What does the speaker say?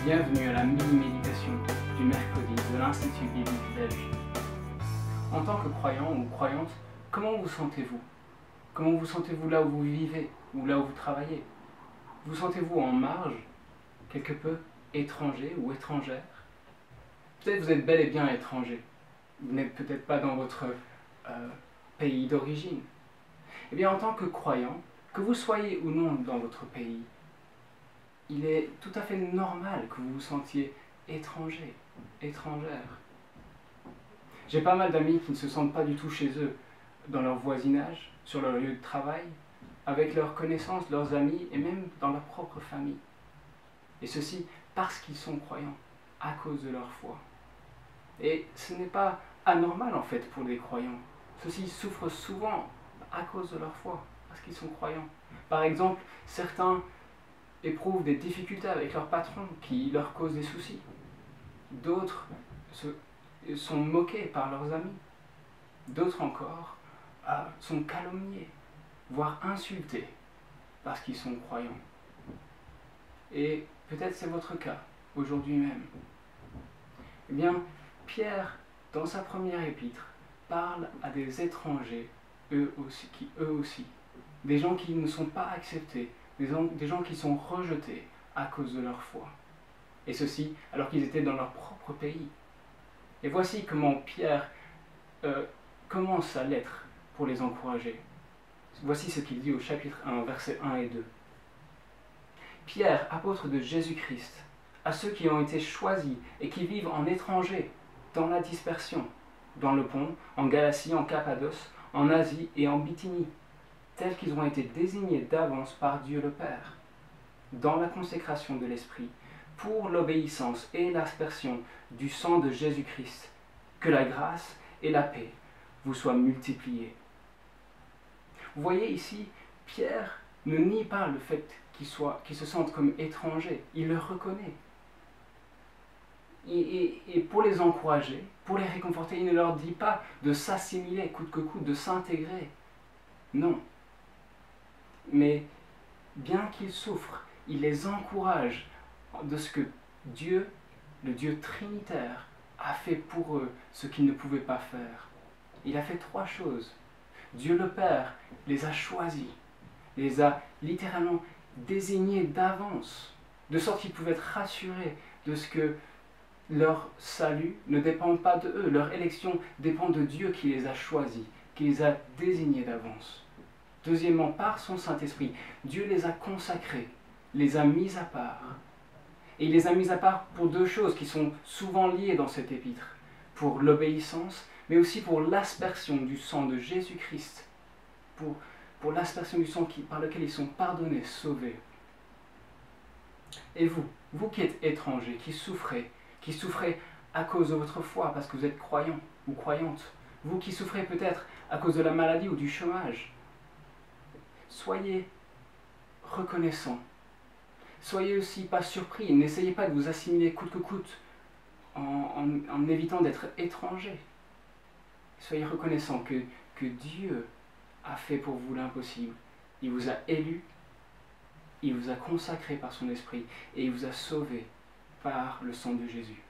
Bienvenue à la mini-méditation du mercredi de l'Institut biblique belge. En tant que croyant ou croyante, comment vous sentez-vous? Comment vous sentez-vous là où vous vivez ou là où vous travaillez? Vous sentez-vous en marge, quelque peu étranger ou étrangère? Peut-être vous êtes bel et bien étranger. Vous n'êtes peut-être pas dans votre pays d'origine. Eh bien, en tant que croyant, que vous soyez ou non dans votre pays, il est tout à fait normal que vous vous sentiez étranger, étrangère. J'ai pas mal d'amis qui ne se sentent pas du tout chez eux, dans leur voisinage, sur leur lieu de travail, avec leurs connaissances, leurs amis et même dans leur propre famille. Et ceci parce qu'ils sont croyants, à cause de leur foi. Et ce n'est pas anormal en fait pour les croyants. Ceux-ci souffrent souvent à cause de leur foi, parce qu'ils sont croyants. Par exemple, certains éprouvent des difficultés avec leur patron qui leur cause des soucis. D'autres sont moqués par leurs amis. D'autres encore sont calomniés, voire insultés, parce qu'ils sont croyants. Et peut-être c'est votre cas, aujourd'hui même. Eh bien, Pierre, dans sa première épître, parle à des étrangers, eux aussi, des gens qui ne sont pas acceptés, des gens qui sont rejetés à cause de leur foi. Et ceci alors qu'ils étaient dans leur propre pays. Et voici comment Pierre commence sa lettre pour les encourager. Voici ce qu'il dit au chapitre 1, versets 1 et 2. Pierre, apôtre de Jésus-Christ, à ceux qui ont été choisis et qui vivent en étrangers, dans la dispersion, dans le Pont, en Galatie, en Cappadoce, en Asie et en Bithynie, tels qu'ils ont été désignés d'avance par Dieu le Père, dans la consécration de l'Esprit, pour l'obéissance et l'aspersion du sang de Jésus-Christ, que la grâce et la paix vous soient multipliées. Vous voyez ici, Pierre ne nie pas le fait qu'ils se sentent comme étrangers, il le reconnaît. Et pour les encourager, pour les réconforter, il ne leur dit pas de s'assimiler coûte que coûte, de s'intégrer. Non. Mais bien qu'ils souffrent, il les encourage de ce que Dieu, le Dieu trinitaire, a fait pour eux ce qu'ils ne pouvaient pas faire. Il a fait 3 choses. Dieu le Père les a choisis, les a littéralement désignés d'avance, de sorte qu'ils pouvaient être rassurés de ce que leur salut ne dépend pas de eux, leur élection dépend de Dieu qui les a choisis, qui les a désignés d'avance. Deuxièmement, par son Saint-Esprit, Dieu les a consacrés, les a mis à part. Et il les a mis à part pour 2 choses qui sont souvent liées dans cet épître, pour l'obéissance, mais aussi pour l'aspersion du sang de Jésus-Christ, pour l'aspersion du sang par lequel ils sont pardonnés, sauvés. Et vous qui êtes étrangers, qui souffrez à cause de votre foi, parce que vous êtes croyant ou croyante, vous qui souffrez peut-être à cause de la maladie ou du chômage, soyez reconnaissants. Soyez aussi pas surpris, n'essayez pas de vous assimiler coûte que coûte en évitant d'être étranger. Soyez reconnaissants que Dieu a fait pour vous l'impossible. Il vous a élu, il vous a consacré par son esprit et il vous a sauvé par le sang de Jésus.